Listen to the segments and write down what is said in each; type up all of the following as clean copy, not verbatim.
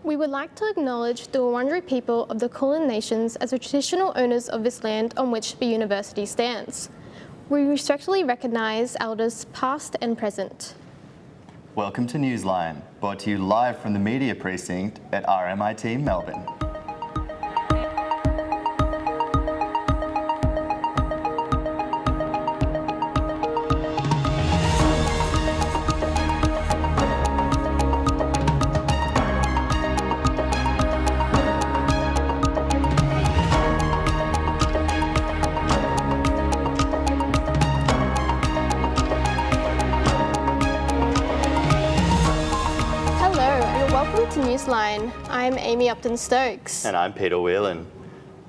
We would like to acknowledge the Wurundjeri people of the Kulin Nations as the traditional owners of this land on which the university stands. We respectfully recognise elders past and present. Welcome to Newsline, brought to you live from the Media Precinct at RMIT Melbourne. Newsline. I'm Amy Upton-Stokes. And I'm Peter Whelan.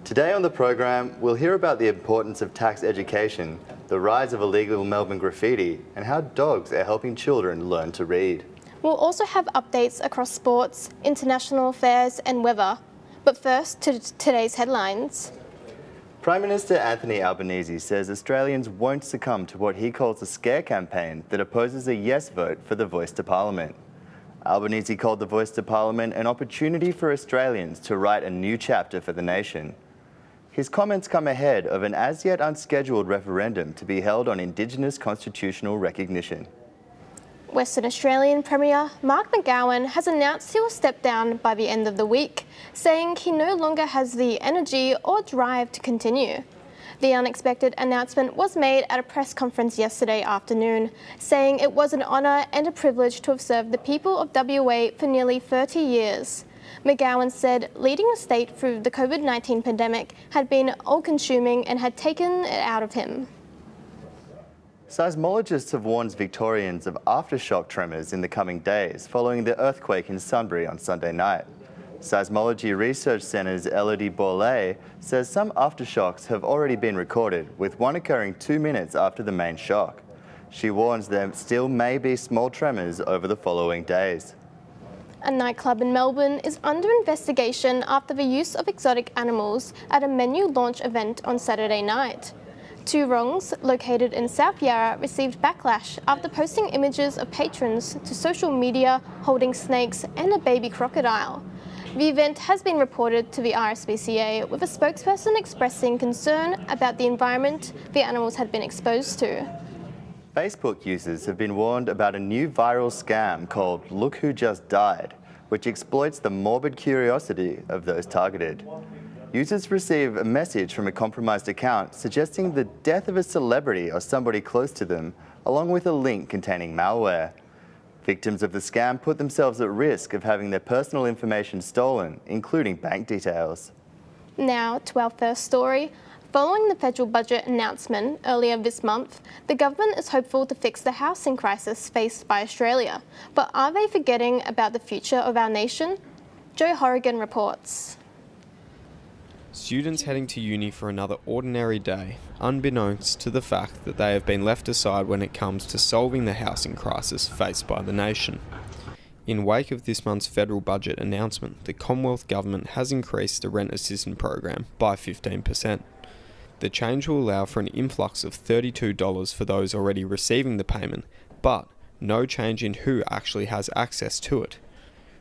Today on the program, we'll hear about the importance of tax education, the rise of illegal Melbourne graffiti, and how dogs are helping children learn to read. We'll also have updates across sports, international affairs and weather. But first, to today's headlines. Prime Minister Anthony Albanese says Australians won't succumb to what he calls a scare campaign that opposes a yes vote for the Voice to Parliament. Albanese called the Voice to Parliament an opportunity for Australians to write a new chapter for the nation. His comments come ahead of an as-yet unscheduled referendum to be held on Indigenous constitutional recognition. Western Australian Premier Mark McGowan has announced he will step down by the end of the week, saying he no longer has the energy or drive to continue. The unexpected announcement was made at a press conference yesterday afternoon, saying it was an honour and a privilege to have served the people of WA for nearly 30 years. McGowan said leading the state through the COVID-19 pandemic had been all-consuming and had taken it out of him. Seismologists have warned Victorians of aftershock tremors in the coming days following the earthquake in Sunbury on Sunday night. Seismology Research Centre's Elodie Borlée says some aftershocks have already been recorded, with one occurring 2 minutes after the main shock. She warns there still may be small tremors over the following days. A nightclub in Melbourne is under investigation after the use of exotic animals at a menu launch event on Saturday night. Two Wrongs, located in South Yarra, received backlash after posting images of patrons to social media holding snakes and a baby crocodile. The event has been reported to the RSPCA, with a spokesperson expressing concern about the environment the animals had been exposed to. Facebook users have been warned about a new viral scam called Look Who Just Died, which exploits the morbid curiosity of those targeted. Users receive a message from a compromised account suggesting the death of a celebrity or somebody close to them, along with a link containing malware. Victims of the scam put themselves at risk of having their personal information stolen, including bank details. Now to our first story. Following the federal budget announcement earlier this month, the government is hopeful to fix the housing crisis faced by Australia. But are they forgetting about the future of our nation? Joe Horrigan reports. Students heading to uni for another ordinary day, unbeknownst to the fact that they have been left aside when it comes to solving the housing crisis faced by the nation. In wake of this month's federal budget announcement, the Commonwealth Government has increased the rent assistance program by 15%. The change will allow for an influx of $32 for those already receiving the payment, but no change in who actually has access to it.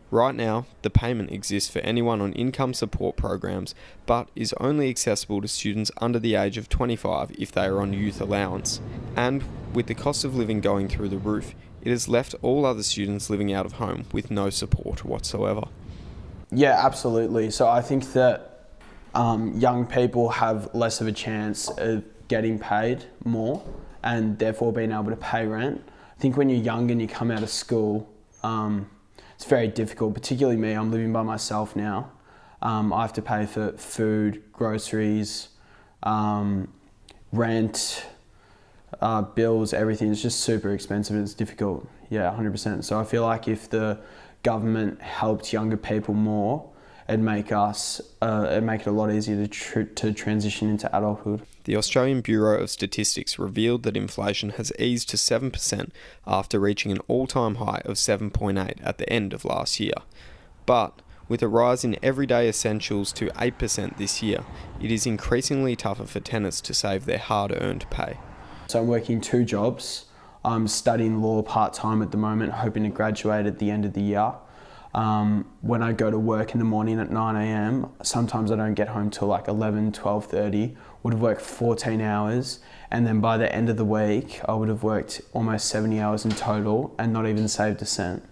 Right now, the payment exists for anyone on income support programs, but is only accessible to students under the age of 25 if they are on youth allowance. And with the cost of living going through the roof, it has left all other students living out of home with no support whatsoever. Yeah, absolutely. So I think that young people have less of a chance of getting paid more and therefore being able to pay rent. I think when you're young and you come out of school, it's very difficult, particularly me. I'm living by myself now. I have to pay for food, groceries, rent, bills, everything. It's just super expensive and it's difficult. Yeah, 100%. So I feel like if the government helped younger people more, it'd make it a lot easier to transition into adulthood. The Australian Bureau of Statistics revealed that inflation has eased to 7% after reaching an all-time high of 7.8 at the end of last year. But with a rise in everyday essentials to 8% this year, it is increasingly tougher for tenants to save their hard-earned pay. So I'm working 2 jobs. I'm studying law part-time at the moment, hoping to graduate at the end of the year. When I go to work in the morning at 9 a.m, sometimes I don't get home till like 11, 12:30, would have worked 14 hours. And then by the end of the week, I would have worked almost 70 hours in total and not even saved a cent.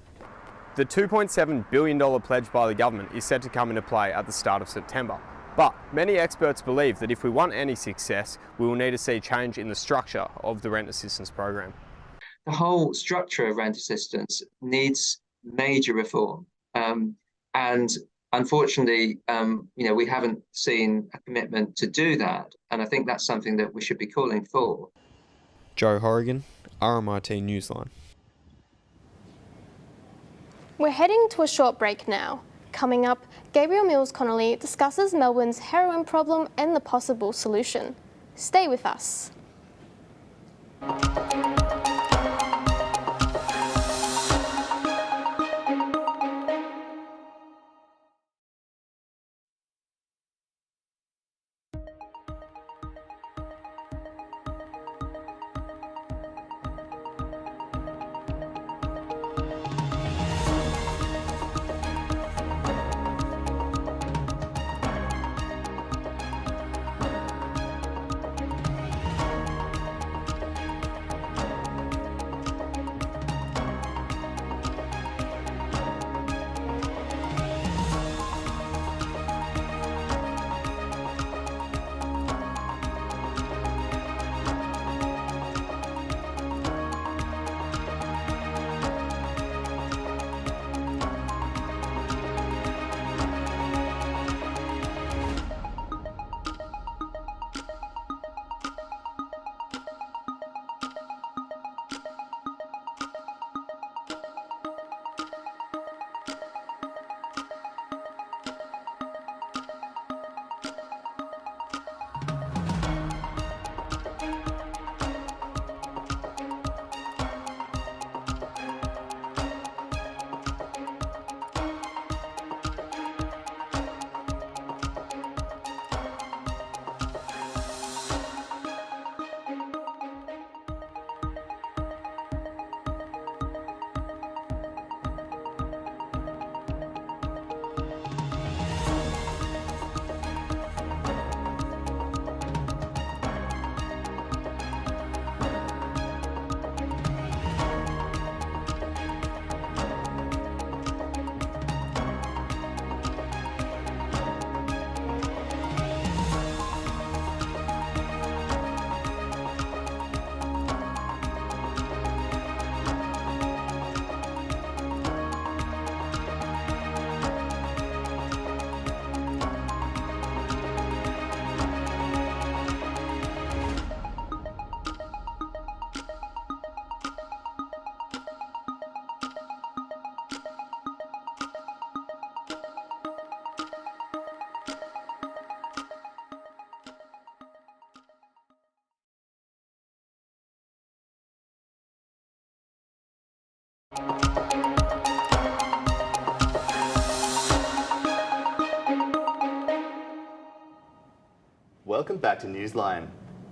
The $2.7 billion pledge by the government is set to come into play at the start of September. But many experts believe that if we want any success, we will need to see change in the structure of the rent assistance program. The whole structure of rent assistance needs major reform. And unfortunately, we haven't seen a commitment to do that. And I think that's something that we should be calling for. Joe Horrigan, RMIT Newsline. We're heading to a short break now. Coming up, Gabriel Mills-Connolly discusses Melbourne's heroin problem and the possible solution. Stay with us. Welcome back to Newsline.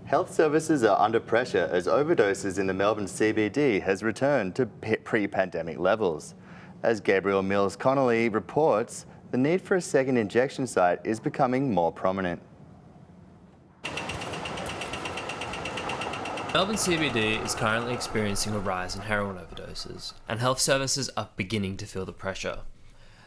Health services are under pressure as overdoses in the Melbourne CBD has returned to pre-pandemic levels. As Gabriel Mills-Connolly reports, the need for a second injection site is becoming more prominent. Melbourne CBD is currently experiencing a rise in heroin overdoses, and health services are beginning to feel the pressure.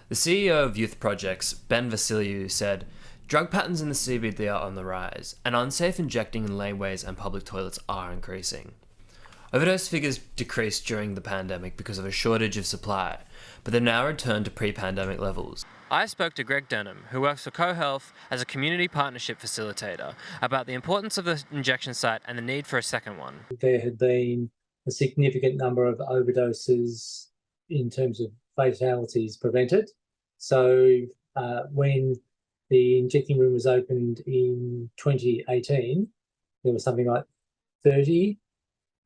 The CEO of Youth Projects, Ben Vasiliou, said, "Drug patterns in the CBD are on the rise, and unsafe injecting in laneways and public toilets are increasing." Overdose figures decreased during the pandemic because of a shortage of supply, but they've now returned to pre-pandemic levels. I spoke to Greg Denham, who works for CoHealth as a community partnership facilitator, about the importance of the injection site and the need for a second one. There had been a significant number of overdoses in terms of fatalities prevented. So when the injecting room was opened in 2018, there was something like 30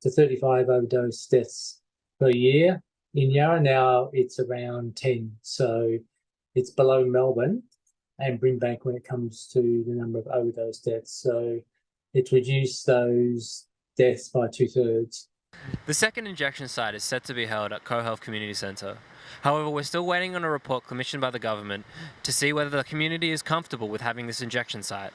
to 35 overdose deaths per year in Yarra. Now it's around 10. So it's below Melbourne and Brimbank when it comes to the number of overdose deaths. So it's reduced those deaths by 2/3. The second injection site is set to be held at CoHealth Community Centre. However, we're still waiting on a report commissioned by the government to see whether the community is comfortable with having this injection site.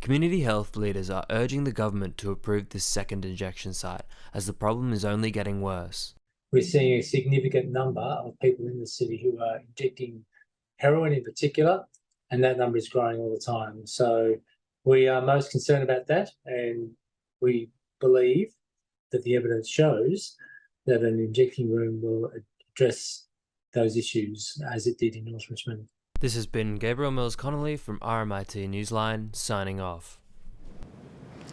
Community health leaders are urging the government to approve this second injection site, as the problem is only getting worse. We're seeing a significant number of people in the city who are injecting heroin in particular, and that number is growing all the time. So we are most concerned about that, and we believe that the evidence shows that an injecting room will address those issues as it did in North Richmond. This has been Gabriel Mills-Connolly from RMIT Newsline, signing off.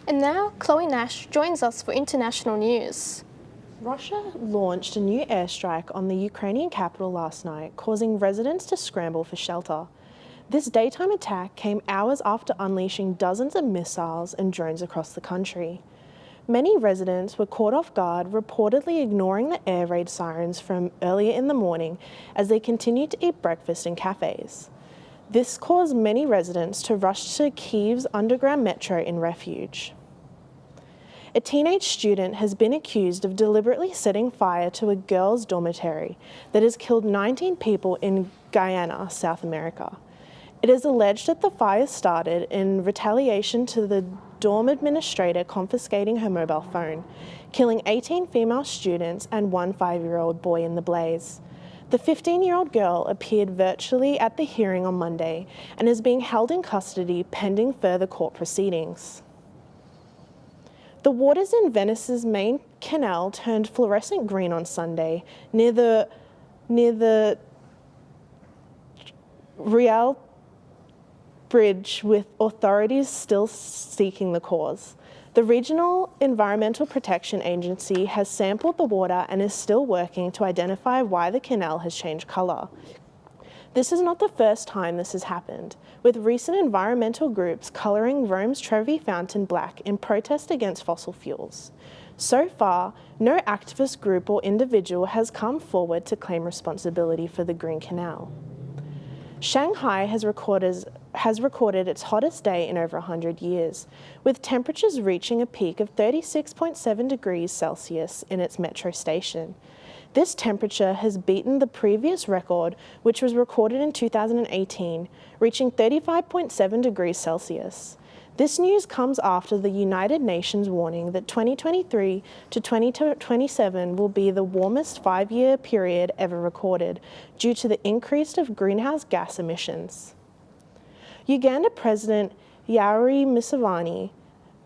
And now Chloe Nash joins us for international news. Russia launched a new airstrike on the Ukrainian capital last night, causing residents to scramble for shelter. This daytime attack came hours after unleashing dozens of missiles and drones across the country. Many residents were caught off guard, reportedly ignoring the air raid sirens from earlier in the morning as they continued to eat breakfast in cafes. This caused many residents to rush to Kyiv's underground metro in refuge. A teenage student has been accused of deliberately setting fire to a girls' dormitory that has killed 19 people in Guyana, South America. It is alleged that the fire started in retaliation to the dorm administrator confiscating her mobile phone, killing 18 female students and one 5-year-old boy in the blaze. The 15-year-old girl appeared virtually at the hearing on Monday and is being held in custody pending further court proceedings. The waters in Venice's main canal turned fluorescent green on Sunday near the Real Bridge, with authorities still seeking the cause. The Regional Environmental Protection Agency has sampled the water and is still working to identify why the canal has changed colour. This is not the first time this has happened, with recent environmental groups colouring Rome's Trevi Fountain black in protest against fossil fuels. So far, no activist group or individual has come forward to claim responsibility for the Green Canal. Shanghai has recorded its hottest day in over 100 years, with temperatures reaching a peak of 36.7 degrees Celsius in its metro station. This temperature has beaten the previous record, which was recorded in 2018, reaching 35.7 degrees Celsius. This news comes after the United Nations warning that 2023 to 2027 will be the warmest 5-year period ever recorded due to the increase of greenhouse gas emissions. Uganda President Yoweri Museveni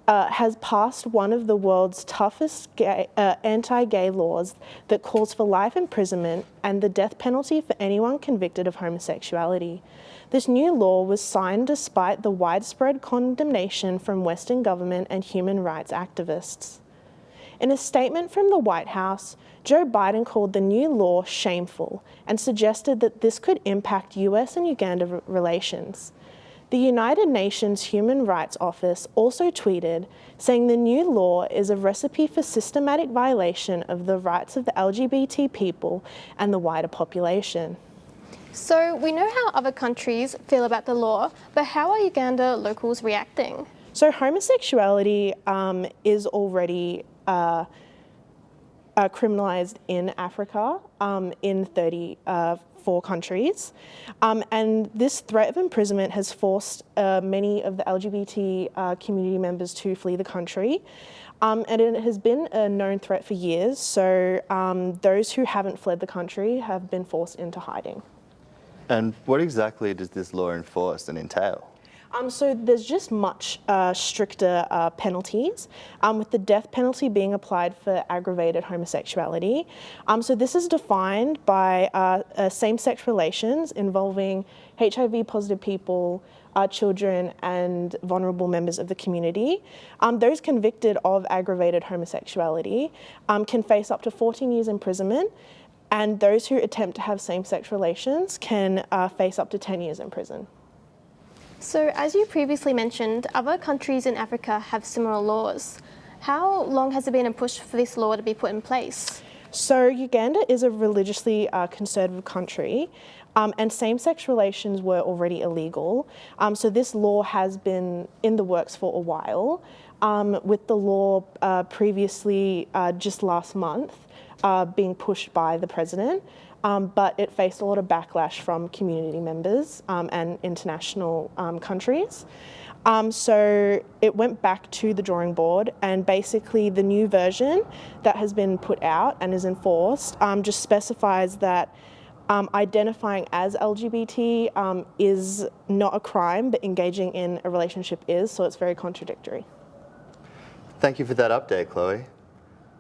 has passed one of the world's toughest anti-gay laws that calls for life imprisonment and the death penalty for anyone convicted of homosexuality. This new law was signed despite the widespread condemnation from Western government and human rights activists. In a statement from the White House, Joe Biden called the new law shameful and suggested that this could impact US and Uganda relations. The United Nations Human Rights Office also tweeted, saying the new law is a recipe for systematic violation of the rights of the LGBT people and the wider population. So we know how other countries feel about the law, but how are Uganda locals reacting? So homosexuality is already criminalised in Africa in 34 countries. And this threat of imprisonment has forced many of the LGBT community members to flee the country. And it has been a known threat for years, so those who haven't fled the country have been forced into hiding. And what exactly does this law enforce and entail? So there's just much stricter penalties, with the death penalty being applied for aggravated homosexuality. So this is defined by same-sex relations involving HIV-positive people, children and vulnerable members of the community. Those convicted of aggravated homosexuality can face up to 14 years imprisonment, and those who attempt to have same-sex relations can face up to 10 years in prison. So, as you previously mentioned, other countries in Africa have similar laws. How long has there been a push for this law to be put in place? So, Uganda is a religiously conservative country, And same-sex relations were already illegal. So this law has been in the works for a while, with the law previously, just last month, being pushed by the president. But it faced a lot of backlash from community members and international countries. So it went back to the drawing board, and basically the new version that has been put out and is enforced just specifies that identifying as LGBT is not a crime, but engaging in a relationship is, so it's very contradictory. Thank you for that update, Chloe.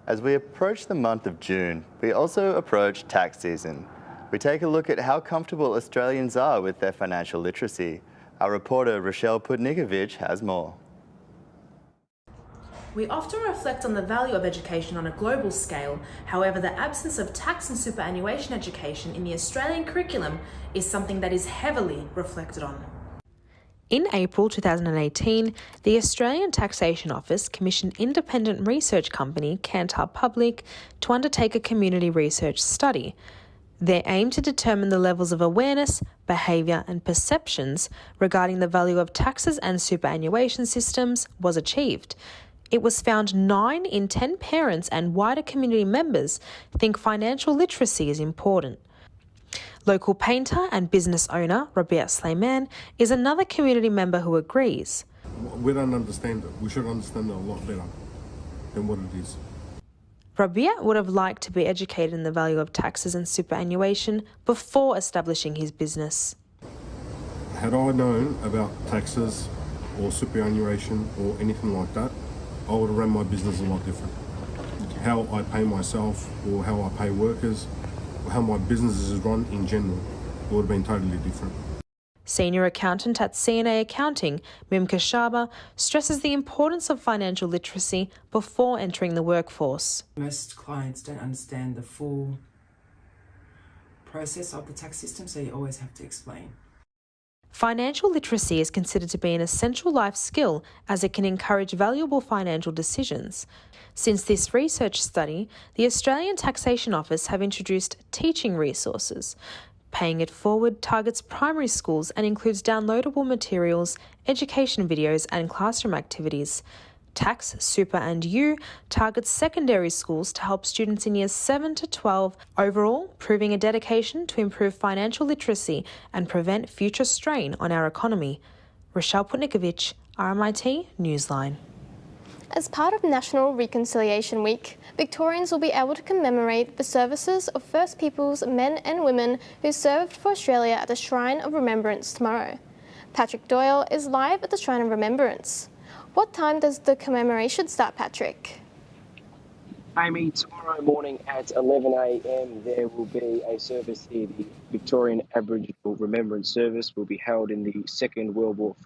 As we approach the month of June, we also approach tax season. We take a look at how comfortable Australians are with their financial literacy. Our reporter, Rochelle Putnikovich, has more. We often reflect on the value of education on a global scale. However, the absence of tax and superannuation education in the Australian curriculum is something that is heavily reflected on. In April 2018, the Australian Taxation Office commissioned independent research company Kantar Public to undertake a community research study. Their aim to determine the levels of awareness, behaviour and perceptions regarding the value of taxes and superannuation systems was achieved. It was found 9 in 10 parents and wider community members think financial literacy is important. Local painter and business owner Rabia Slayman is another community member who agrees. We don't understand it. We should understand it a lot better than what it is. Rabia would have liked to be educated in the value of taxes and superannuation before establishing his business. Had I known about taxes or superannuation or anything like that, I would have run my business a lot different. How I pay myself or how I pay workers, or how my business is run in general, would have been totally different. Senior accountant at CNA Accounting, Mimka Shaba, stresses the importance of financial literacy before entering the workforce. Most clients don't understand the full process of the tax system, so you always have to explain. Financial literacy is considered to be an essential life skill as it can encourage valuable financial decisions. Since this research study, the Australian Taxation Office have introduced teaching resources. Paying It Forward targets primary schools and includes downloadable materials, education videos and classroom activities. Tax, Super and U targets secondary schools to help students in years 7 to 12, overall proving a dedication to improve financial literacy and prevent future strain on our economy. Rochelle Putnikovich, RMIT Newsline. As part of National Reconciliation Week, Victorians will be able to commemorate the services of First Peoples men and women who served for Australia at the Shrine of Remembrance tomorrow. Patrick Doyle is live at the Shrine of Remembrance. What time does the commemoration start, Patrick? Amy, tomorrow morning at 11 a.m. there will be a service here. The Victorian Aboriginal Remembrance Service will be held in the Second World War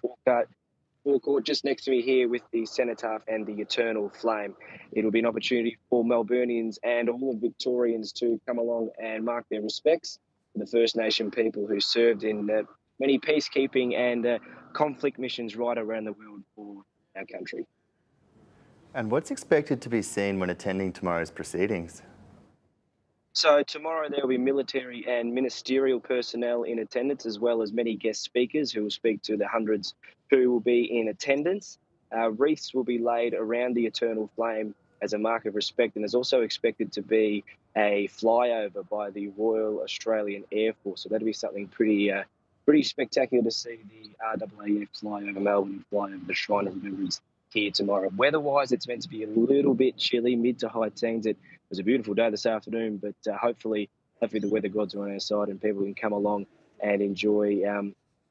forecourt just next to me here with the cenotaph and the eternal flame. It'll be an opportunity for Melburnians and all of Victorians to come along and mark their respects for the First Nation people who served in many peacekeeping and conflict missions right around the world for our country. And what's expected to be seen when attending tomorrow's proceedings? So tomorrow there will be military and ministerial personnel in attendance, as well as many guest speakers who will speak to the hundreds who will be in attendance. Wreaths will be laid around the eternal flame as a mark of respect, and there's also expected to be a flyover by the Royal Australian Air Force. So that'll be something pretty spectacular to see, the RAAF fly over Melbourne and fly over the Shrine of Remembrance here tomorrow. Weather-wise, it's meant to be a little bit chilly, mid to high teens. It was a beautiful day this afternoon, but hopefully the weather gods are on our side and people can come along and enjoy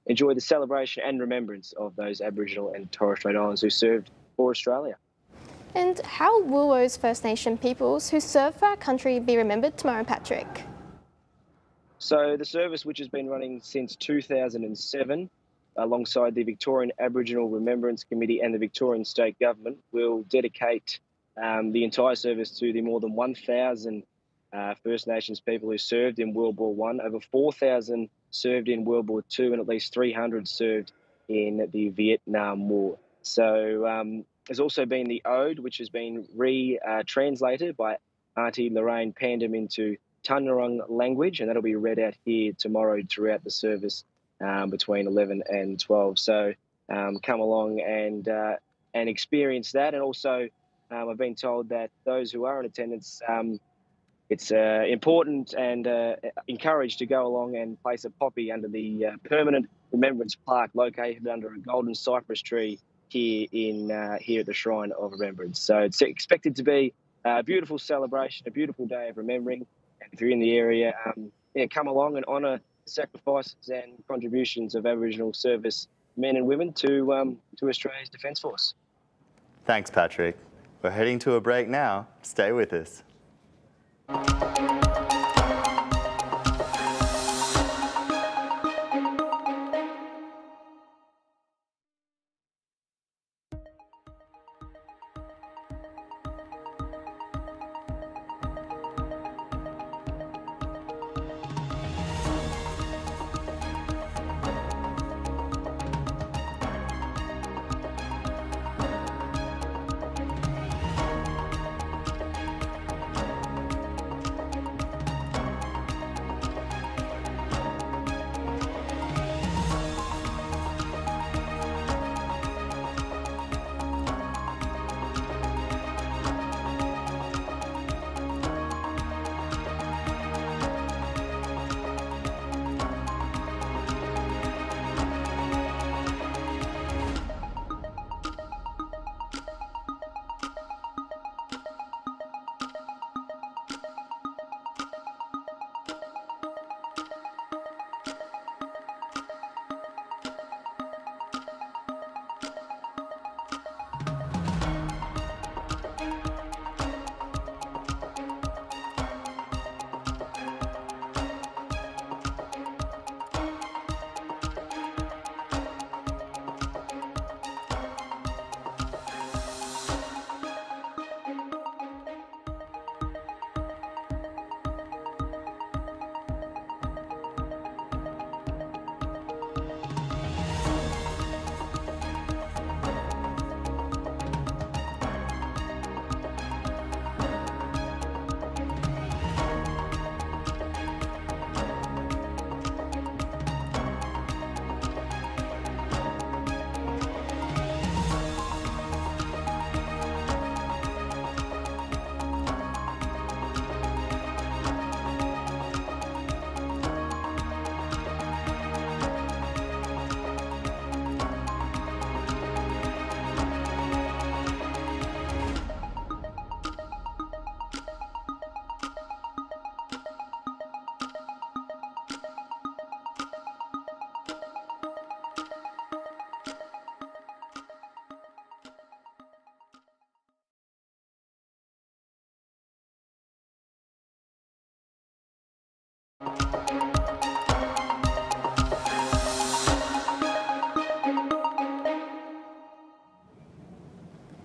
the celebration and remembrance of those Aboriginal and Torres Strait Islanders who served for Australia. And how will those First Nation peoples who serve for our country be remembered tomorrow, Patrick? So the service, which has been running since 2007, alongside the Victorian Aboriginal Remembrance Committee and the Victorian State Government, will dedicate the entire service to the more than 1,000 First Nations people who served in World War I, over 4,000 served in World War II, and at least 300 served in the Vietnam War. So there's also been the Ode, which has been translated by Auntie Lorraine Pandem into Tanarong language, and that'll be read out here tomorrow throughout the service between 11 and 12. So come along and experience that. And also, I've been told that those who are in attendance, it's important and encouraged to go along and place a poppy under the permanent remembrance plaque located under a golden cypress tree here at the Shrine of Remembrance. So it's expected to be a beautiful celebration, a beautiful day of remembering. And if you're in the area, come along and honour the sacrifices and contributions of Aboriginal service men and women to Australia's Defence Force. Thanks, Patrick. We're heading to a break now. Stay with us.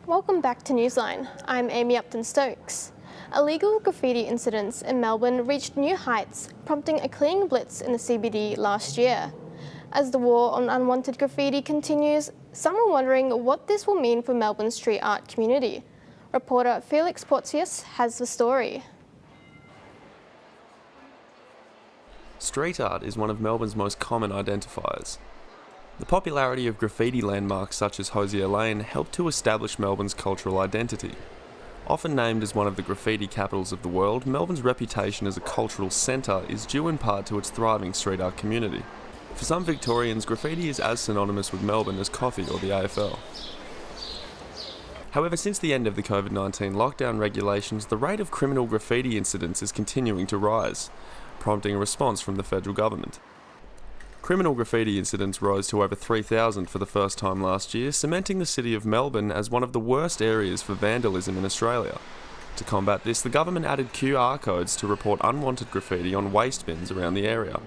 Welcome back to Newsline. I'm Amy Upton-Stokes. Illegal graffiti incidents in Melbourne reached new heights, prompting a cleaning blitz in the CBD last year. As the war on unwanted graffiti continues, some are wondering what this will mean for Melbourne's street art community. Reporter Felix Portius has the story. Street art is one of Melbourne's most common identifiers. The popularity of graffiti landmarks such as Hosier Lane helped to establish Melbourne's cultural identity. Often named as one of the graffiti capitals of the world, Melbourne's reputation as a cultural centre is due in part to its thriving street art community. For some Victorians, graffiti is as synonymous with Melbourne as coffee or the AFL. However, since the end of the COVID-19 lockdown regulations, the rate of criminal graffiti incidents is continuing to rise, prompting a response from the federal government. Criminal graffiti incidents rose to over 3,000 for the first time last year, cementing the city of Melbourne as one of the worst areas for vandalism in Australia. To combat this, the government added QR codes to report unwanted graffiti on waste bins around the area.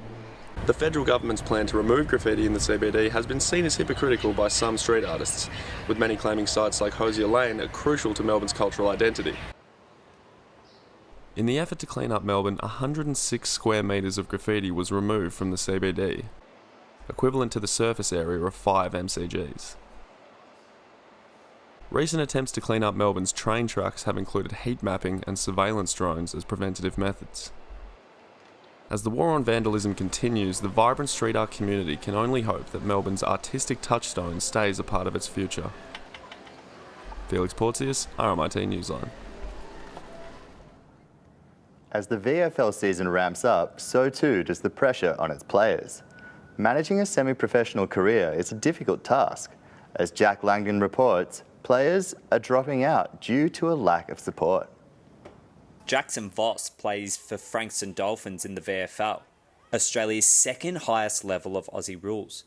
The federal government's plan to remove graffiti in the CBD has been seen as hypocritical by some street artists, with many claiming sites like Hosier Lane are crucial to Melbourne's cultural identity. In the effort to clean up Melbourne, 106 square metres of graffiti was removed from the CBD, equivalent to the surface area of 5 MCGs. Recent attempts to clean up Melbourne's train tracks have included heat mapping and surveillance drones as preventative methods. As the war on vandalism continues, the vibrant street art community can only hope that Melbourne's artistic touchstone stays a part of its future. Felix Porteous, RMIT Newsline. As the VFL season ramps up, so too does the pressure on its players. Managing a semi-professional career is a difficult task. As Jack Langdon reports, players are dropping out due to a lack of support. Jackson Voss plays for Frankston Dolphins in the VFL, Australia's second highest level of Aussie rules.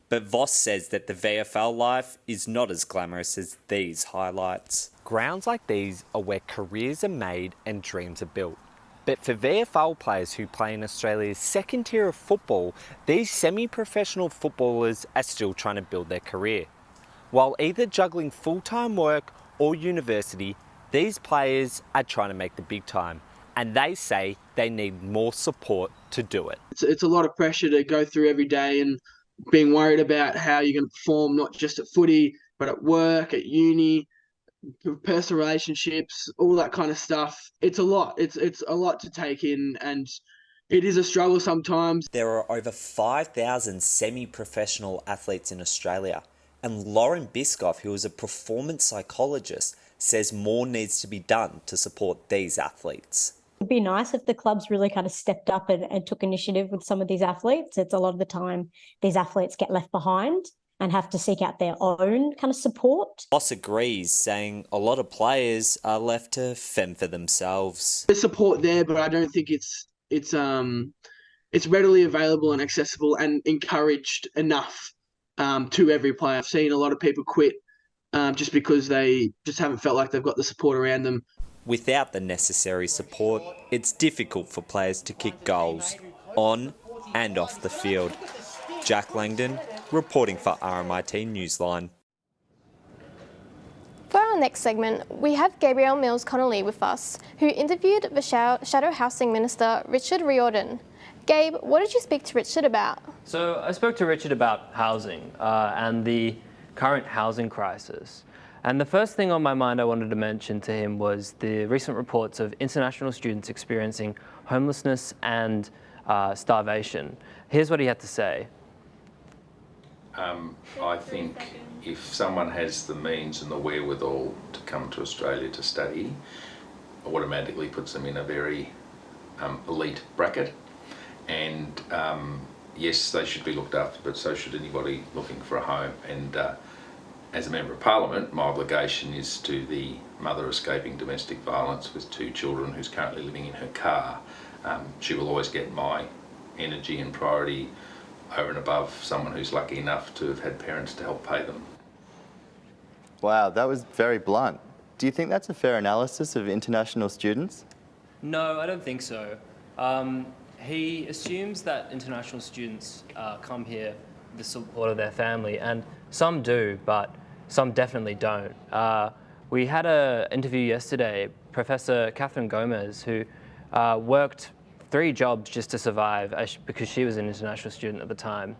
But Voss says that the VFL life is not as glamorous as these highlights. Grounds like these are where careers are made and dreams are built. But for VFL players who play in Australia's second tier of football, these semi-professional footballers are still trying to build their career. While either juggling full-time work or university, these players are trying to make the big time, and they say they need more support to do it. It's a lot of pressure to go through every day and being worried about how you're going to perform, not just at footy, but at work, at uni, personal relationships, all that kind of stuff. It's a lot. It's a lot to take in, and it is a struggle sometimes. There are over 5,000 semi-professional athletes in Australia, and Lauren Biscoff, who is a performance psychologist, says more needs to be done to support these athletes. It'd be nice if the clubs really kind of stepped up and took initiative with some of these athletes. It's a lot of the time these athletes get left behind and have to seek out their own kind of support. Boss agrees, saying a lot of players are left to fend for themselves. There's support there, but I don't think it's readily available and accessible and encouraged enough to every player. I've seen a lot of people quit just because they just haven't felt like they've got the support around them. Without the necessary support, it's difficult for players to kick goals on and off the field. Jack Langdon, reporting for RMIT Newsline. For our next segment, we have Gabrielle Mills-Connolly with us, who interviewed the Shadow Housing Minister, Richard Riordan. Gabe, what did you speak to Richard about? So I spoke to Richard about housing and the current housing crisis. And the first thing on my mind I wanted to mention to him was the recent reports of international students experiencing homelessness and starvation. Here's what he had to say. I think if someone has the means and the wherewithal to come to Australia to study, automatically puts them in a very elite bracket. And yes, they should be looked after, but so should anybody looking for a home. And as a Member of Parliament, my obligation is to the mother escaping domestic violence with 2 children who's currently living in her car. She will always get my energy and priority over and above someone who's lucky enough to have had parents to help pay them. Wow, that was very blunt. Do you think that's a fair analysis of international students? No, I don't think so. He assumes that international students come here with the support of their family, and some do, but some definitely don't. We had an interview yesterday, Professor Catherine Gomez, who worked 3 jobs just to survive because she was an international student at the time.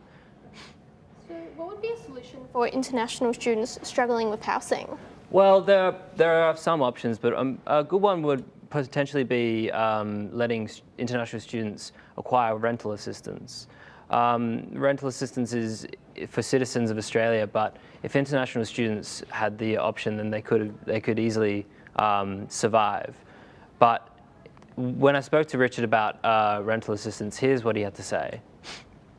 So what would be a solution for international students struggling with housing? Well, there are some options, but a good one would potentially be letting international students acquire rental assistance. Rental assistance is for citizens of Australia, but if international students had the option, then they could easily survive. But when I spoke to Richard about rental assistance, here's what he had to say.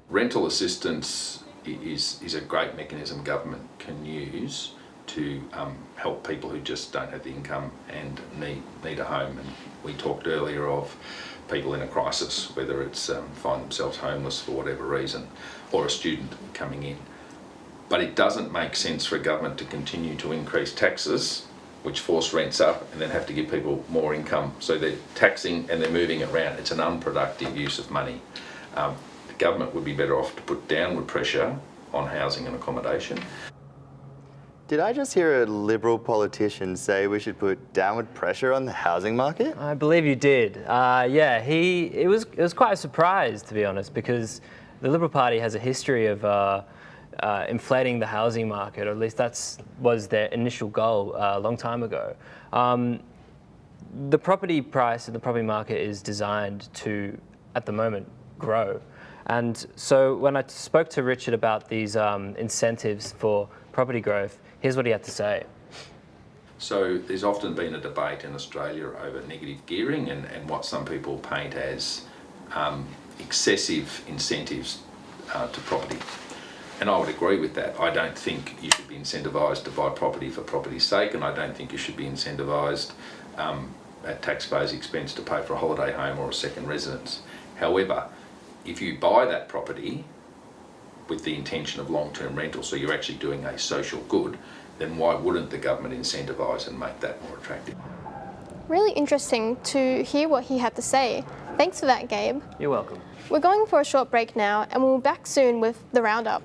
Rental assistance is a great mechanism government can use to help people who just don't have the income and need a home. And we talked earlier of people in a crisis, whether it's find themselves homeless for whatever reason, or a student coming in. But it doesn't make sense for a government to continue to increase taxes, which force rents up, and then have to give people more income. So they're taxing and they're moving it around. It's an unproductive use of money. The government would be better off to put downward pressure on housing and accommodation. Did I just hear a Liberal politician say we should put downward pressure on the housing market? I believe you did. Yeah, it was quite a surprise, to be honest, because the Liberal Party has a history of inflating the housing market, or at least that was their initial goal a long time ago. The property price and the property market is designed to at the moment grow. And so when I spoke to Richard about these incentives for property growth, here's what he had to say. So there's often been a debate in Australia over negative gearing and what some people paint as excessive incentives to property. And I would agree with that. I don't think you should be incentivised to buy property for property's sake, and I don't think you should be incentivised at taxpayers' expense to pay for a holiday home or a second residence. However, if you buy that property with the intention of long-term rental, so you're actually doing a social good, then why wouldn't the government incentivise and make that more attractive? Really interesting to hear what he had to say. Thanks for that, Gabe. You're welcome. We're going for a short break now, and we'll be back soon with the Roundup.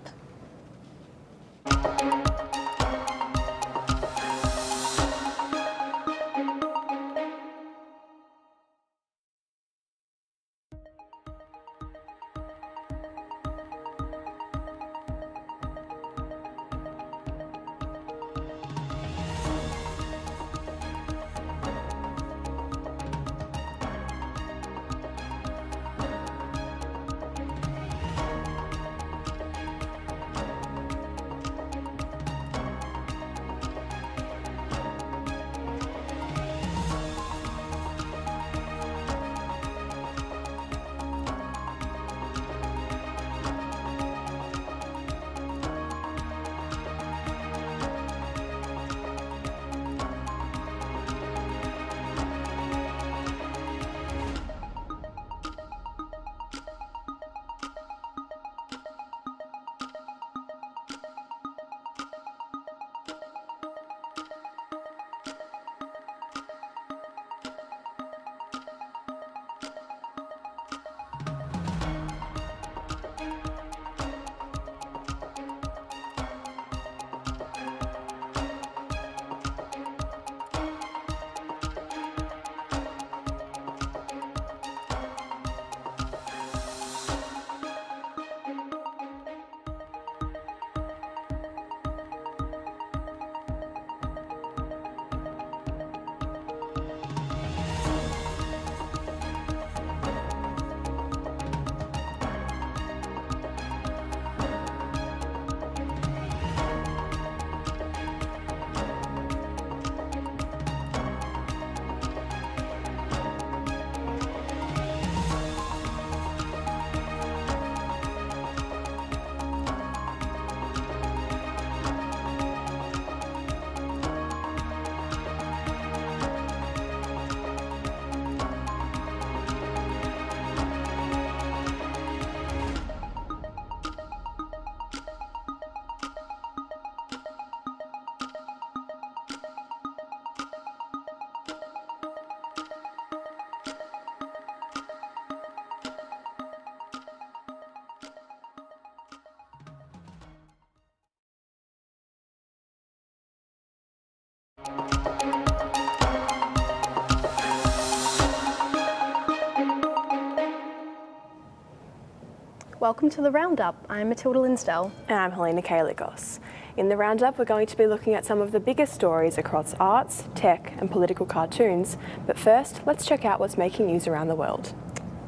Welcome to the Roundup. I'm Matilda Linsdell. And I'm Helena Kalikos. In the Roundup, we're going to be looking at some of the biggest stories across arts, tech and political cartoons. But first, let's check out what's making news around the world.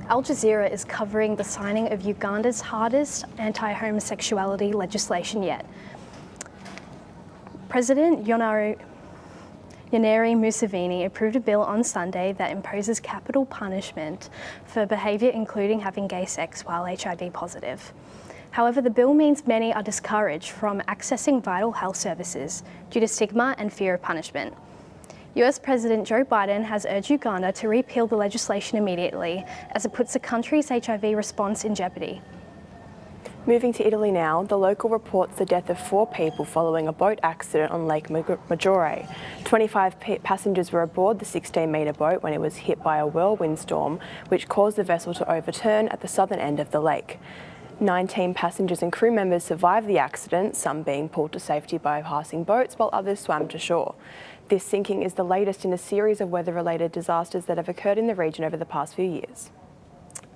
Al Jazeera is covering the signing of Uganda's hardest anti-homosexuality legislation yet. President Yoweri Museveni approved a bill on Sunday that imposes capital punishment for behaviour including having gay sex while HIV positive. However, the bill means many are discouraged from accessing vital health services due to stigma and fear of punishment. US President Joe Biden has urged Uganda to repeal the legislation immediately as it puts the country's HIV response in jeopardy. Moving to Italy now, the local reports the death of 4 people following a boat accident on Lake Maggiore. 25 passengers were aboard the 16-metre boat when it was hit by a whirlwind storm, which caused the vessel to overturn at the southern end of the lake. 19 passengers and crew members survived the accident, some being pulled to safety by passing boats while others swam to shore. This sinking is the latest in a series of weather-related disasters that have occurred in the region over the past few years.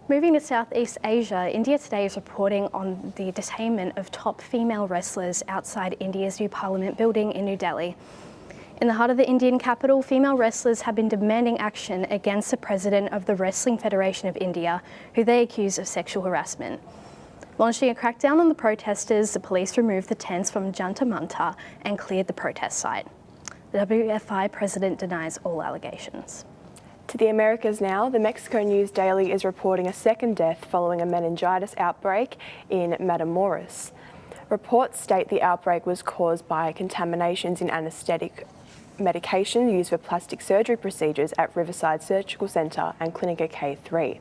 Moving to Southeast Asia, India today is reporting on the detainment of top female wrestlers outside India's new parliament building in New Delhi. In the heart of the Indian capital, female wrestlers have been demanding action against the president of the Wrestling Federation of India, who they accuse of sexual harassment. Launching a crackdown on the protesters, the police removed the tents from Jantar Mantar and cleared the protest site. The WFI president denies all allegations. To the Americas now, the Mexico News Daily is reporting a second death following a meningitis outbreak in Matamoros. Reports state the outbreak was caused by contaminations in anaesthetic medication used for plastic surgery procedures at Riverside Surgical Centre and Clinica K3.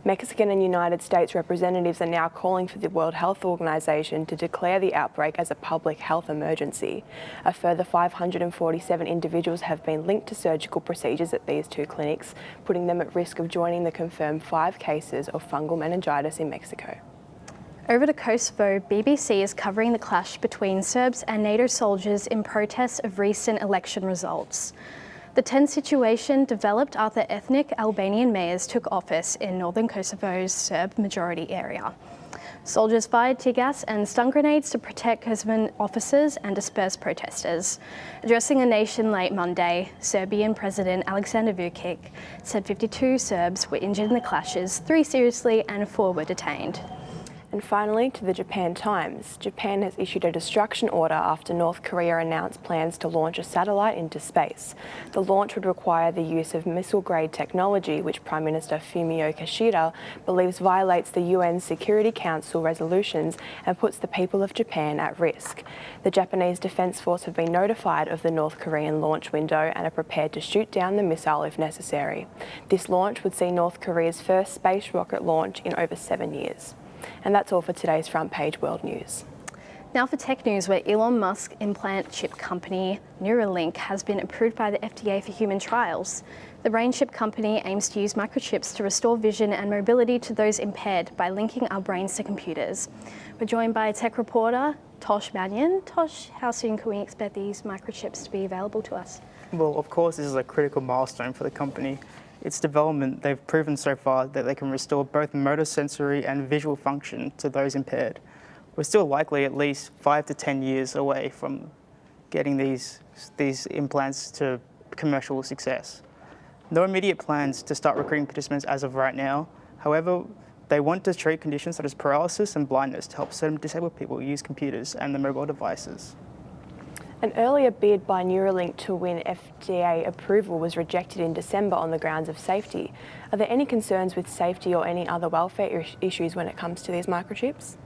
Mexican and United States representatives are now calling for the World Health Organization to declare the outbreak as a public health emergency. A further 547 individuals have been linked to surgical procedures at these two clinics, putting them at risk of joining the confirmed 5 cases of fungal meningitis in Mexico. Over to Kosovo, BBC is covering the clash between Serbs and NATO soldiers in protest of recent election results. The tense situation developed after ethnic Albanian mayors took office in northern Kosovo's Serb majority area. Soldiers fired tear gas and stun grenades to protect Kosovan officers and disperse protesters. Addressing the nation late Monday, Serbian President Aleksandar Vučić said 52 Serbs were injured in the clashes, 3 seriously and 4 were detained. And finally, to the Japan Times. Japan has issued a destruction order after North Korea announced plans to launch a satellite into space. The launch would require the use of missile-grade technology, which Prime Minister Fumio Kishida believes violates the UN Security Council resolutions and puts the people of Japan at risk. The Japanese Defence Force have been notified of the North Korean launch window and are prepared to shoot down the missile if necessary. This launch would see North Korea's first space rocket launch in over 7 years. And that's all for today's Front Page World News. Now for tech news, where Elon Musk's implant chip company Neuralink has been approved by the FDA for human trials. The brain chip company aims to use microchips to restore vision and mobility to those impaired by linking our brains to computers. We're joined by tech reporter Tosh Mannion. Tosh, how soon can we expect these microchips to be available to us? Well, of course, this is a critical milestone for the company. Its development, they've proven so far that they can restore both motor, sensory and visual function to those impaired. We're still likely at least 5 to 10 years away from getting these implants to commercial success. No immediate plans to start recruiting participants as of right now. However, they want to treat conditions such as paralysis and blindness to help certain disabled people use computers and the mobile devices. An earlier bid by Neuralink to win FDA approval was rejected in December on the grounds of safety. Are there any concerns with safety or any other welfare issues when it comes to these microchips?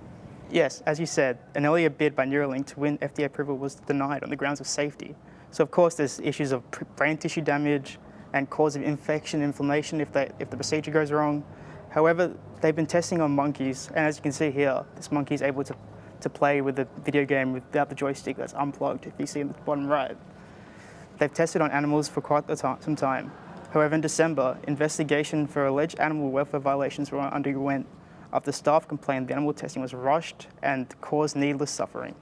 Yes, as you said, an earlier bid by Neuralink to win FDA approval was denied on the grounds of safety. So of course there's issues of brain tissue damage and cause of infection, inflammation if the procedure goes wrong. However, they've been testing on monkeys, and as you can see here, this monkey is able to play with the video game without the joystick that's unplugged, if you see in the bottom right. They've tested on animals for quite some time. However, in December, investigation for alleged animal welfare violations were underwent after staff complained the animal testing was rushed and caused needless suffering.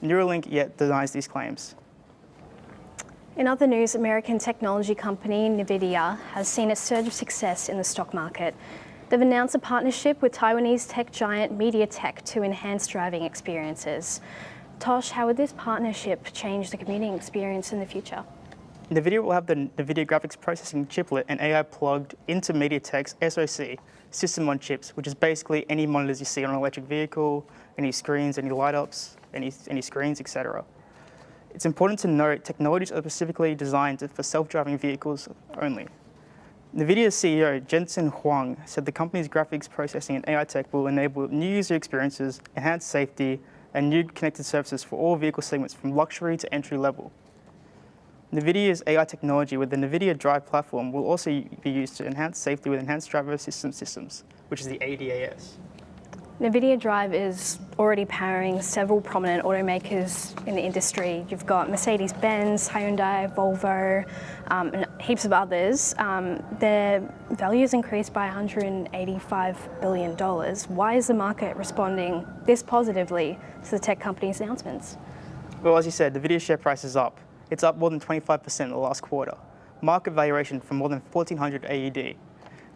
Neuralink yet denies these claims. In other news, American technology company Nvidia has seen a surge of success in the stock market. They've announced a partnership with Taiwanese tech giant MediaTek to enhance driving experiences. Tosh, how would this partnership change the commuting experience in the future? Nvidia will have the Nvidia graphics processing chiplet and AI plugged into MediaTek's SoC, system on chips, which is basically any monitors you see on an electric vehicle, any screens, any light ups, any screens, etc. It's important to note technologies are specifically designed for self-driving vehicles only. Nvidia's CEO, Jensen Huang, said the company's graphics processing and AI tech will enable new user experiences, enhanced safety, and new connected services for all vehicle segments from luxury to entry level. Nvidia's AI technology with the Nvidia Drive platform will also be used to enhance safety with enhanced driver assistance systems, which is the ADAS. Nvidia Drive is already powering several prominent automakers in the industry. You've got Mercedes-Benz, Hyundai, Volvo, and heaps of others. Their value has increased by $185 billion. Why is the market responding this positively to the tech company's announcements? Well, as you said, Nvidia's share price is up. It's up more than 25% in the last quarter. Market valuation from more than 1,400 AUD.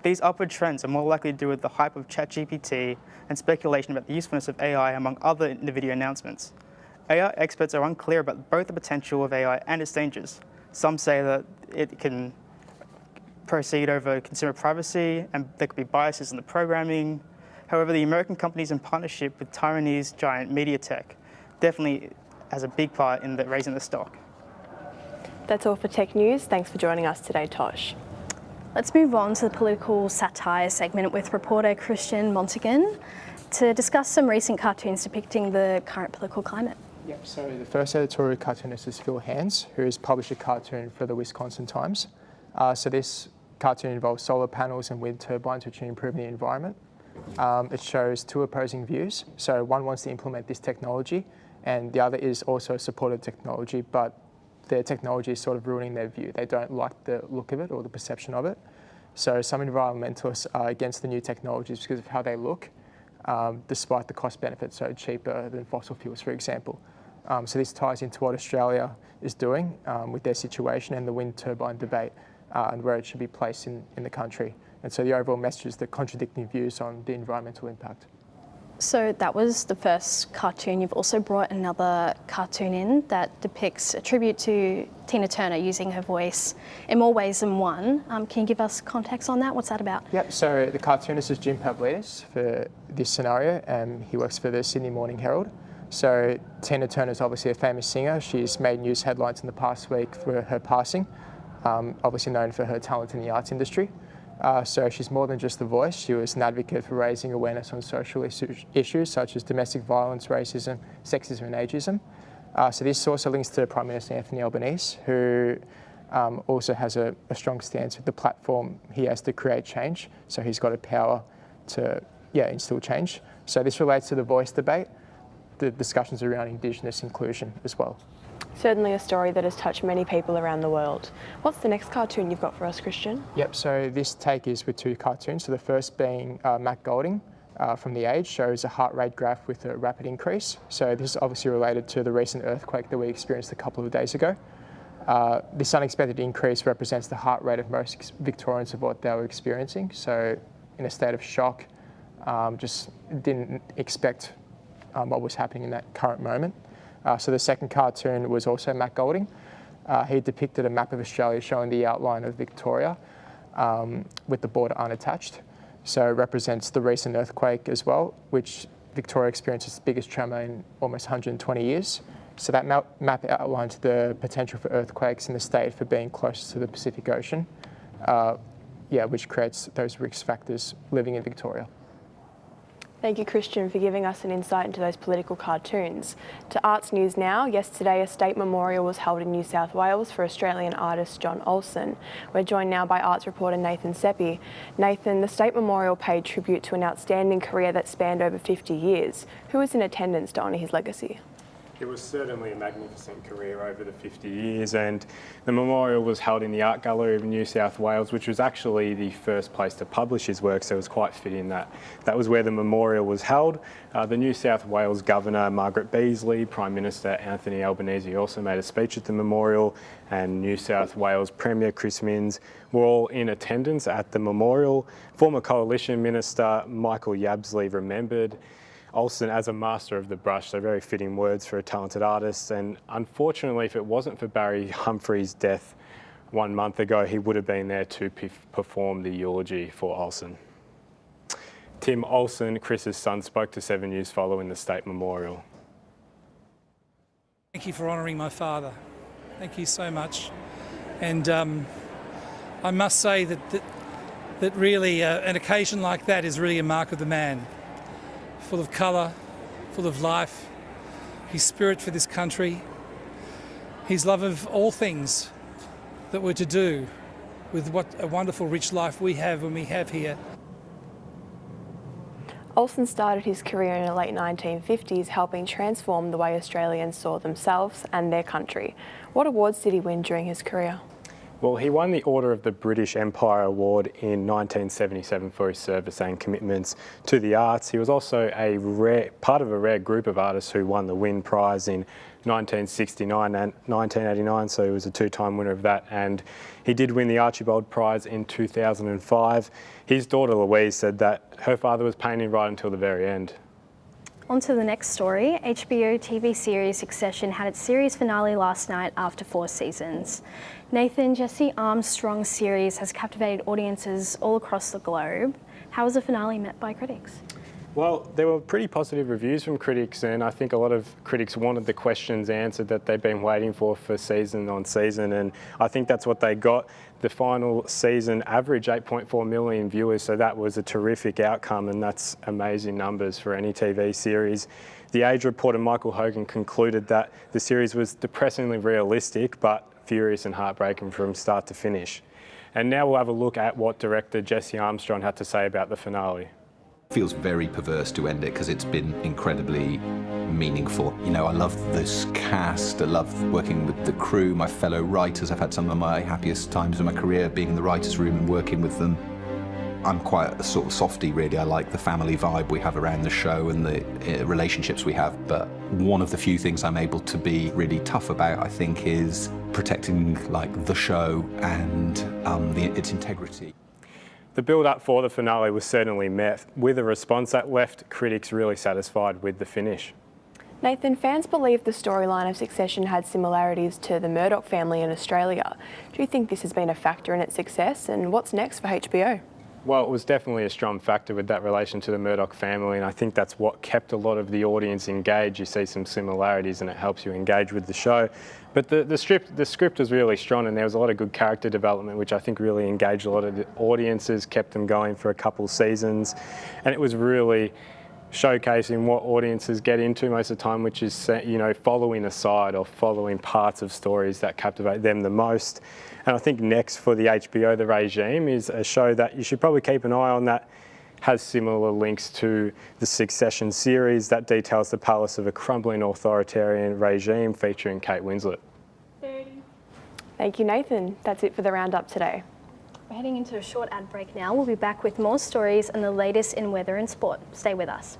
These upward trends are more likely to do with the hype of ChatGPT and speculation about the usefulness of AI, among other NVIDIA announcements. AI experts are unclear about both the potential of AI and its dangers. Some say that it can proceed over consumer privacy and there could be biases in the programming. However, the American company's in partnership with Taiwanese giant Nvidia definitely has a big part in raising the stock. That's all for Tech News. Thanks for joining us today, Tosh. Let's move on to the political satire segment with reporter Christian Montigan to discuss some recent cartoons depicting the current political climate. Yep, so the first editorial cartoonist is Phil Hands, who has published a cartoon for the Wisconsin Times. So this cartoon involves solar panels and wind turbines which are improving the environment. It shows two opposing views. So one wants to implement this technology and the other is also a supportive technology, but their technology is sort of ruining their view. They don't like the look of it or the perception of it. So some environmentalists are against the new technologies because of how they look, despite the cost benefits, so cheaper than fossil fuels, for example. So this ties into what Australia is doing with their situation and the wind turbine debate and where it should be placed in the country. And so the overall message is the contradicting views on the environmental impact. So that was the first cartoon. You've also brought another cartoon in that depicts a tribute to Tina Turner using her voice in more ways than one. Can you give us context on that? What's that about? Yep, so the cartoonist is Jim Pavlidis for this scenario, and he works for the Sydney Morning Herald. So Tina Turner is obviously a famous singer. She's made news headlines in the past week for her passing, obviously known for her talent in the arts industry. So she's more than just a voice. She was an advocate for raising awareness on social issues such as domestic violence, racism, sexism and ageism. So this also links to Prime Minister Anthony Albanese, who also has a strong stance with the platform he has to create change. So he's got a power to instill change. So this relates to the voice debate, the discussions around Indigenous inclusion as well. Certainly a story that has touched many people around the world. What's the next cartoon you've got for us, Christian? Yep, so this take is with two cartoons. So the first being Matt Golding from The Age shows a heart rate graph with a rapid increase. So this is obviously related to the recent earthquake that we experienced a couple of days ago. This unexpected increase represents the heart rate of most Victorians of what they were experiencing. So in a state of shock, just didn't expect what was happening in that current moment. So the second cartoon was also Matt Golding. He depicted a map of Australia showing the outline of Victoria with the border unattached. So it represents the recent earthquake as well, which Victoria experienced its biggest tremor in almost 120 years. So that map outlines the potential for earthquakes in the state for being close to the Pacific Ocean, which creates those risk factors living in Victoria. Thank you, Christian, for giving us an insight into those political cartoons. To Arts News now. Yesterday, a state memorial was held in New South Wales for Australian artist John Olson. We're joined now by arts reporter Nathan Seppi. Nathan, the state memorial paid tribute to an outstanding career that spanned over 50 years. Who was in attendance to honour his legacy? It was certainly a magnificent career over the 50 years, and the memorial was held in the Art Gallery of New South Wales, which was actually the first place to publish his work, so it was quite fitting that that was where the memorial was held. The New South Wales Governor Margaret Beazley, Prime Minister Anthony Albanese also made a speech at the memorial, and New South Wales Premier Chris Minns were all in attendance at the memorial. Former Coalition Minister Michael Yabsley remembered Olson as a master of the brush, so very fitting words for a talented artist. And unfortunately, if it wasn't for Barry Humphrey's death 1 month ago, he would have been there to perform the eulogy for Olson. Tim Olson, Chris's son, spoke to 7 News following the state memorial. Thank you for honouring my father. Thank you so much. And I must say that really an occasion like that is really a mark of the man. Full of colour, full of life, his spirit for this country, his love of all things that we're to do with what a wonderful rich life we have when we have here. Olson started his career in the late 1950s helping transform the way Australians saw themselves and their country. What awards did he win during his career? Well, he won the Order of the British Empire Award in 1977 for his service and commitments to the arts. He was also part of a rare group of artists who won the Wynne Prize in 1969 and 1989, so he was a two-time winner of that, and he did win the Archibald Prize in 2005. His daughter Louise said that her father was painting right until the very end. On to the next story. HBO TV series Succession had its series finale last night after 4 seasons. Nathan, Jesse Armstrong's series has captivated audiences all across the globe. How was the finale met by critics? Well, there were pretty positive reviews from critics, and I think a lot of critics wanted the questions answered that they've been waiting for season on season, and I think that's what they got. The final season averaged 8.4 million viewers, so that was a terrific outcome, and that's amazing numbers for any TV series. The Age reporter Michael Hogan concluded that the series was depressingly realistic, but furious and heartbreaking from start to finish. And now we'll have a look at what director Jesse Armstrong had to say about the finale. It feels very perverse to end it because it's been incredibly meaningful. You know, I love this cast, I love working with the crew, my fellow writers. I've had some of my happiest times in my career being in the writers' room and working with them. I'm quite a sort of softie, really. I like the family vibe we have around the show and the relationships we have, but one of the few things I'm able to be really tough about, I think, is protecting like the show and its integrity. The build-up for the finale was certainly met with a response that left critics really satisfied with the finish. Nathan, fans believe the storyline of Succession had similarities to the Murdoch family in Australia. Do you think this has been a factor in its success, and what's next for HBO? Well, it was definitely a strong factor with that relation to the Murdoch family, and I think that's what kept a lot of the audience engaged. You see some similarities and it helps you engage with the show. But the script was really strong, and there was a lot of good character development, which I think really engaged a lot of the audiences, kept them going for a couple seasons, and it was really showcasing what audiences get into most of the time, which is, you know, following a side or following parts of stories that captivate them the most. And I think next for the HBO, The Regime, is a show that you should probably keep an eye on that has similar links to the Succession series that details the palace of a crumbling authoritarian regime featuring Kate Winslet. Thank you, Nathan. That's it for the Roundup today. We're heading into a short ad break now. We'll be back with more stories and the latest in weather and sport. Stay with us.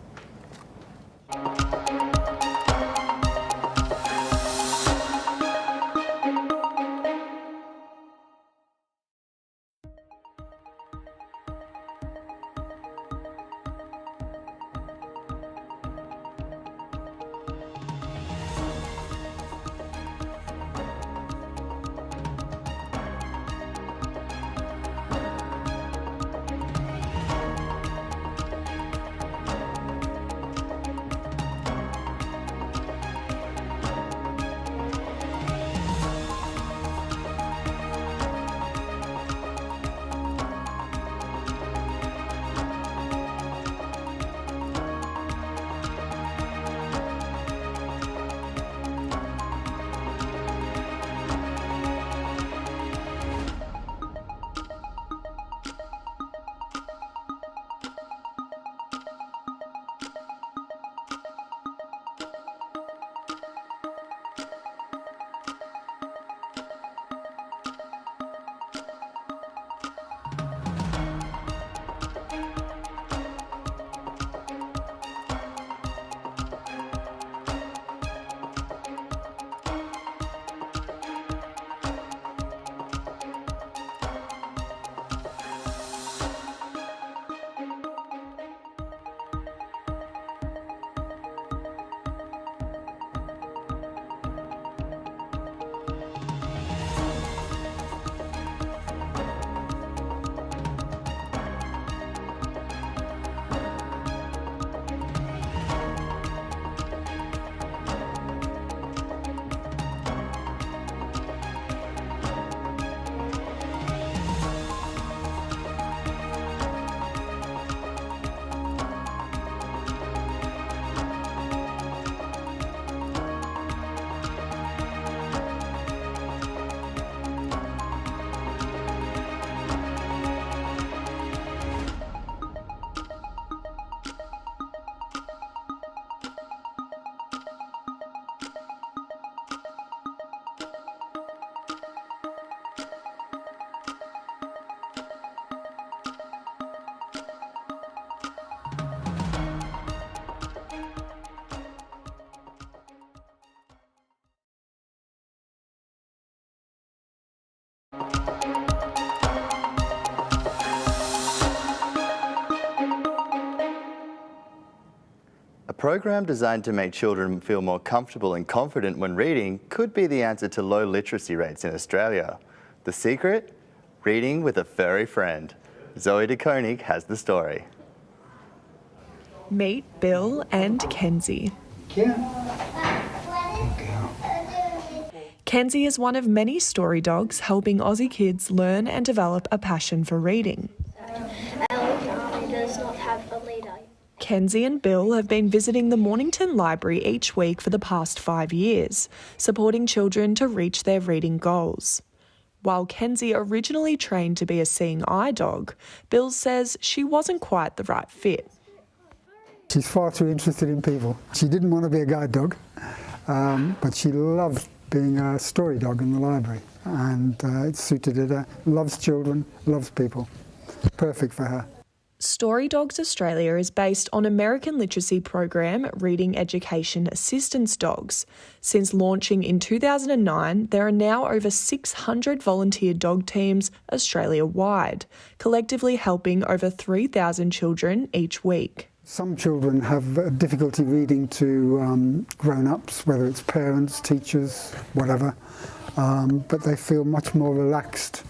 program designed to make children feel more comfortable and confident when reading could be the answer to low literacy rates in Australia. The secret? Reading with a furry friend. Zoe de Koning has the story. Meet Bill and Kenzie. Kenzie is one of many story dogs helping Aussie kids learn and develop a passion for reading. Does not have a leader. Kenzie and Bill have been visiting the Mornington Library each week for the past 5 years, supporting children to reach their reading goals. While Kenzie originally trained to be a seeing eye dog, Bill says she wasn't quite the right fit. She's far too interested in people. She didn't want to be a guide dog, but she loved being a story dog in the library, and it suited her. Loves children, loves people. Perfect for her. Story Dogs Australia is based on American literacy program Reading Education Assistance Dogs. Since launching in 2009, there are now over 600 volunteer dog teams Australia-wide, collectively helping over 3,000 children each week. Some children have difficulty reading to grown-ups, whether it's parents, teachers, whatever, but they feel much more relaxed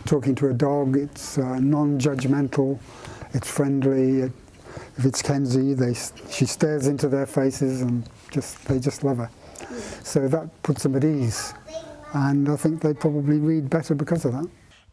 talking to a dog. It's non-judgmental. It's friendly. If it's Kenzie, she stares into their faces and they just love her. So that puts them at ease. And I think they probably read better because of that.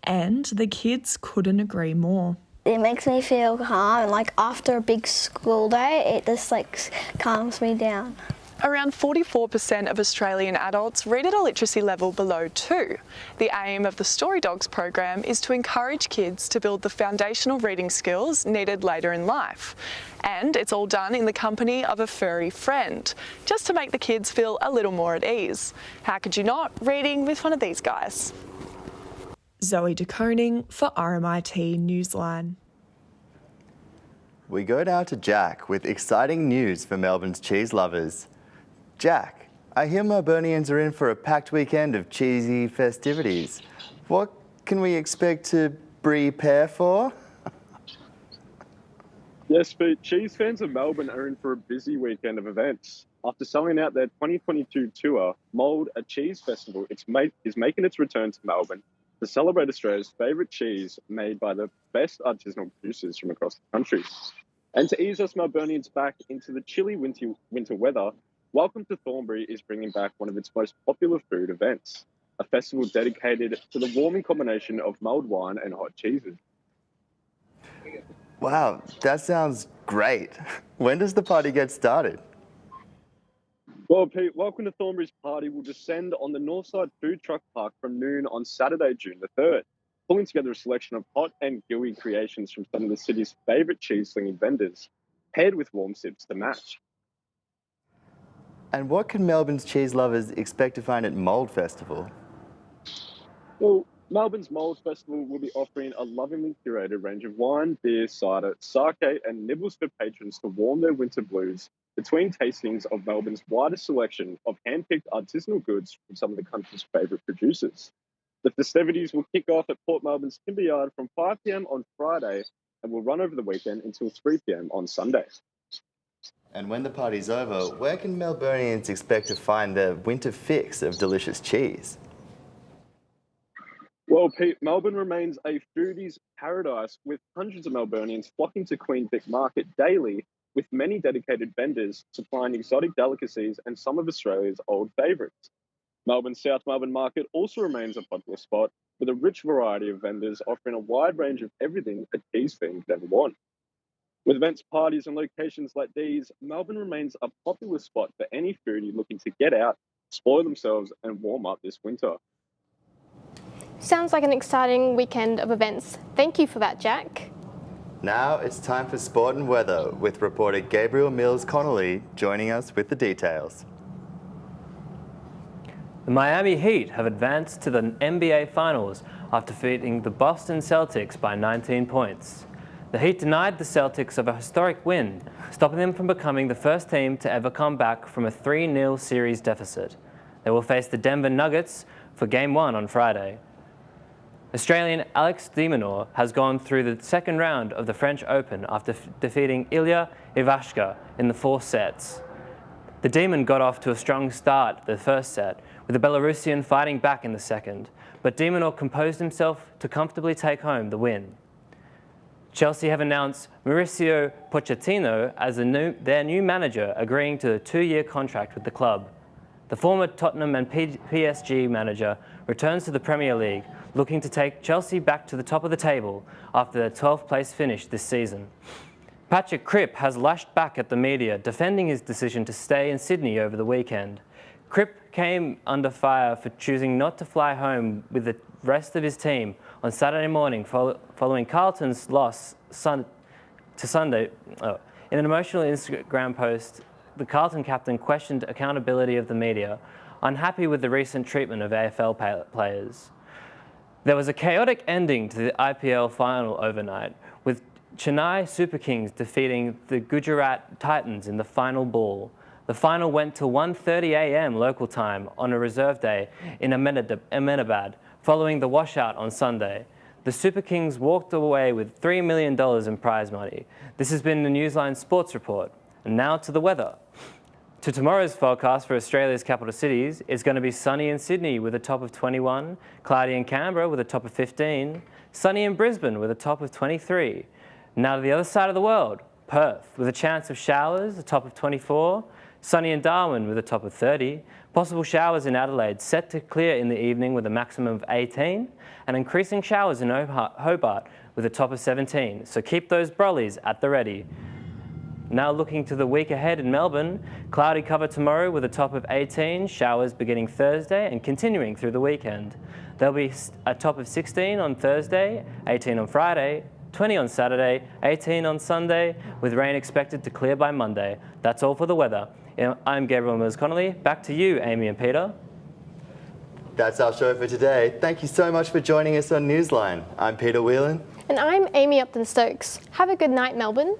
And the kids couldn't agree more. It makes me feel calm, and like after a big school day, it just like calms me down. Around 44% of Australian adults read at a literacy level below 2. The aim of the Story Dogs program is to encourage kids to build the foundational reading skills needed later in life. And it's all done in the company of a furry friend, just to make the kids feel a little more at ease. How could you not, reading with one of these guys? Zoe de Koning for RMIT Newsline. We go now to Jack with exciting news for Melbourne's cheese lovers. Jack, I hear Melburnians are in for a packed weekend of cheesy festivities. What can we expect to prepare for? Yes, but cheese fans of Melbourne are in for a busy weekend of events. After selling out their 2022 tour, Mould, a cheese festival, is making its return to Melbourne to celebrate Australia's favourite cheese made by the best artisanal producers from across the country. And to ease us Melburnians back into the chilly winter weather, Welcome to Thornbury is bringing back one of its most popular food events, a festival dedicated to the warming combination of mulled wine and hot cheeses. Wow, that sounds great. When does the party get started? Well, Pete, Welcome to Thornbury's party will descend on the Northside Food Truck Park from noon on Saturday, June the 3rd, pulling together a selection of hot and gooey creations from some of the city's favourite cheese-slinging vendors, paired with warm sips to match. And what can Melbourne's cheese lovers expect to find at Mould Festival? Well, Melbourne's Mould Festival will be offering a lovingly curated range of wine, beer, cider, sake and nibbles for patrons to warm their winter blues between tastings of Melbourne's widest selection of hand-picked artisanal goods from some of the country's favourite producers. The festivities will kick off at Port Melbourne's Timber Yard from 5 p.m. on Friday and will run over the weekend until 3 p.m. on Sunday. And when the party's over, where can Melburnians expect to find their winter fix of delicious cheese? Well, Pete, Melbourne remains a foodie's paradise, with hundreds of Melburnians flocking to Queen Vic Market daily, with many dedicated vendors supplying exotic delicacies and some of Australia's old favourites. Melbourne's South Melbourne Market also remains a popular spot, with a rich variety of vendors offering a wide range of everything a cheese fan could ever want. With events, parties and locations like these, Melbourne remains a popular spot for any foodie looking to get out, spoil themselves and warm up this winter. Sounds like an exciting weekend of events. Thank you for that, Jack. Now it's time for sport and weather, with reporter Gabriel Mills-Connolly joining us with the details. The Miami Heat have advanced to the NBA Finals after defeating the Boston Celtics by 19 points. The Heat denied the Celtics of a historic win, stopping them from becoming the first team to ever come back from a 3-0 series deficit. They will face the Denver Nuggets for Game 1 on Friday. Australian Alex de Minaur has gone through the second round of the French Open after defeating Ilya Ivashka in the 4 sets. The Demon got off to a strong start the first set, with the Belarusian fighting back in the second, but de Minaur composed himself to comfortably take home the win. Chelsea have announced Mauricio Pochettino as their new manager, agreeing to a 2-year contract with the club. The former Tottenham and PSG manager returns to the Premier League, looking to take Chelsea back to the top of the table after their 12th place finish this season. Patrick Cripp has lashed back at the media, defending his decision to stay in Sydney over the weekend. Cripp came under fire for choosing not to fly home with the rest of his team on Saturday morning following Carlton's loss to Sunday. In an emotional Instagram post, the Carlton captain questioned accountability of the media, unhappy with the recent treatment of AFL players. There was a chaotic ending to the IPL final overnight, with Chennai Super Kings defeating the Gujarat Titans in the final ball. The final went till 1:30 a.m. local time on a reserve day in Ahmedabad, following the washout on Sunday. The Super Kings walked away with $3 million in prize money. This has been the Newsline Sports Report. And now to the weather. To tomorrow's forecast for Australia's capital cities, it's going to be sunny in Sydney with a top of 21, cloudy in Canberra with a top of 15, sunny in Brisbane with a top of 23. Now to the other side of the world, Perth with a chance of showers, a top of 24, sunny in Darwin with a top of 30, possible showers in Adelaide set to clear in the evening with a maximum of 18, and increasing showers in Hobart with a top of 17. So keep those brollies at the ready. Now looking to the week ahead in Melbourne, cloudy cover tomorrow with a top of 18, showers beginning Thursday and continuing through the weekend. There'll be a top of 16 on Thursday, 18 on Friday, 20 on Saturday, 18 on Sunday, with rain expected to clear by Monday. That's all for the weather. I'm Gabriel Mills-Connolly. Back to you, Amy and Peter. That's our show for today. Thank you so much for joining us on Newsline. I'm Peter Whelan. And I'm Amy Upton-Stokes. Have a good night, Melbourne.